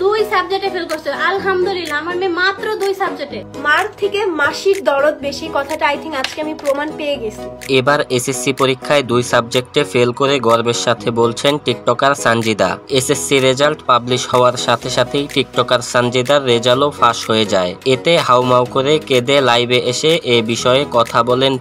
দুই সাবজেক্টে ফেল করছে। আলহামদুলিল্লাহ, আমার মেয়ে মাত্র 2 সাবজেক্টে। মার থেকে মাসির দরদ বেশি, কথাটা আই থিঙ্ক আজকে আমি প্রমাণ পেয়ে গেছি। এবার এসএসসি পরীক্ষায় 2 সাবজেক্টে ফেল করে গর্বের সাথে বলছেন TikToker Sanjida. SSC result publish হওয়ার সাথে সাথেই টিকটকার সানজিদার রেজাল্টও ফাঁস হয়ে যায়। এতে হাউমাউ করে কেঁদে লাইভে এসে এ বিষয়ে কথা বলেন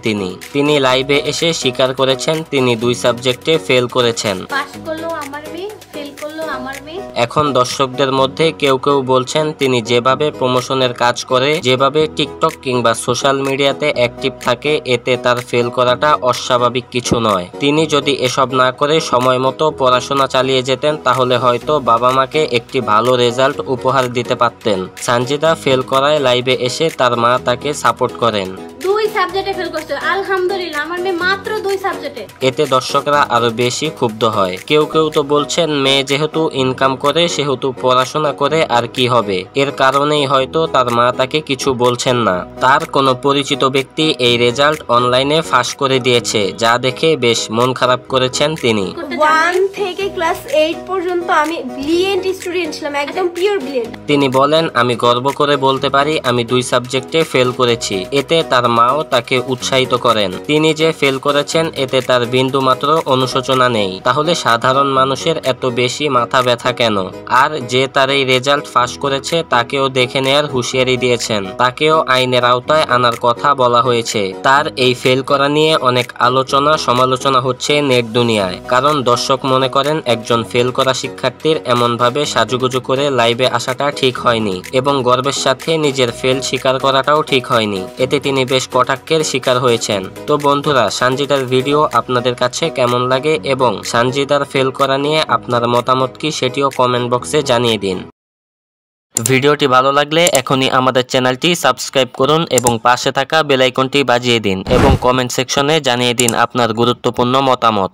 তিনি লাইভে এসে স্বীকার করেছেন তিনি 2 সাবজেক্টে ফেল করেছেন। পাস করলো আমার মেয়ে, ফেল করলো আমার মেয়ে। এখন দর্শকদের মধ্যে কেউ কেউ বলছেন তিনি যেভাবে প্রমোশনের কাজ করে, যেভাবে টিকটক কিংবা সোশ্যাল মিডিয়াতে অ্যাক্টিভ থাকে, এতে তার ফেল করাটা অস্বাভাবিক কিছু নয়। তিনি যদি এসব না করে সময় মতো পড়াশোনা চালিয়ে যেতেন তাহলে হয়তো বাবা মাকে একটি ভালো রেজাল্ট উপহার দিতে পারতেন। সানজিদা ফেল করায় লাইভে এসে তার মা তাকে সাপোর্ট করেন। 2 সাবজেক্টে ফেল করছে। আলহামদুলিল্লাহ, আমার মেয়ে মাত্র 2 সাবজেক্টে। এতে দর্শকরা আরো বেশি ক্ষুব্ধ হয়। কেউ কেউ তো বলছেন মেয়ে যেহেতু ইনকাম করে সেহেতু পড়াশোনা করে আর কি হবে, এর কারণেই হয়তো তার মা তাকে কিছু বলছেন না। তার কোনো পরিচিত ব্যক্তি এই রেজাল্ট অনলাইনে ফাঁস করে দিয়েছে, যা দেখে বেশ মন খারাপ করেছেন তিনি। 1 থেকে ক্লাস 8 পর্যন্ত আমি ব্রিলিয়েন্ট স্টুডেন্ট ছিলাম, একদম পিওর ব্রিলিয়েন্ট। তিনি বলেন, আমি গর্ব করে বলতে পারি আমি 2 সাবজেক্টে ফেল করেছি। এতে তার মাও তাকে উৎসাহিত করেন। তিনি যে ফেল করেছেন এতে তার বিন্দুমাত্র অনুশোচনা নেই। তাহলে সাধারণ মানুষের এত বেশি মাথা ব্যথা কেন? আর যে তার এই রেজাল্ট ফাঁস করেছে তাকেও দেখে নেয়ার হুঁশিয়ারি দিয়েছেন, তাকেও আইনের আওতায় আনার কথা বলা হয়েছে। তার এই ফেল করা নিয়ে অনেক আলোচনা সমালোচনা হচ্ছে নেট দুনিয়ায়, কারণ দর্শক মনে করেন একজন ফেল করা শিক্ষার্থীর এমনভাবে সাজুগুজু করে লাইভে আসাটা ঠিক হয়নি এবং গর্বের সাথে নিজের ফেল স্বীকার করাটাও ঠিক হয়নি। এতে তিনি বেশ কটাক্ষের শিকার হয়েছেন। তো বন্ধুরা, সানজিদার ভিডিও আপনাদের কাছে কেমন লাগে এবং সানজিদার ফেল করা নিয়ে আপনার মতামত কি সেটিও কমেন্ট বক্সে জানিয়ে দিন। ভিডিওটি ভালো লাগলে এখনই আমাদের চ্যানেলটি সাবস্ক্রাইব করুন এবং পাশে থাকা বেল আইকনটি বাজিয়ে দিন এবং কমেন্ট সেকশনে জানিয়ে দিন আপনার গুরুত্বপূর্ণ মতামত।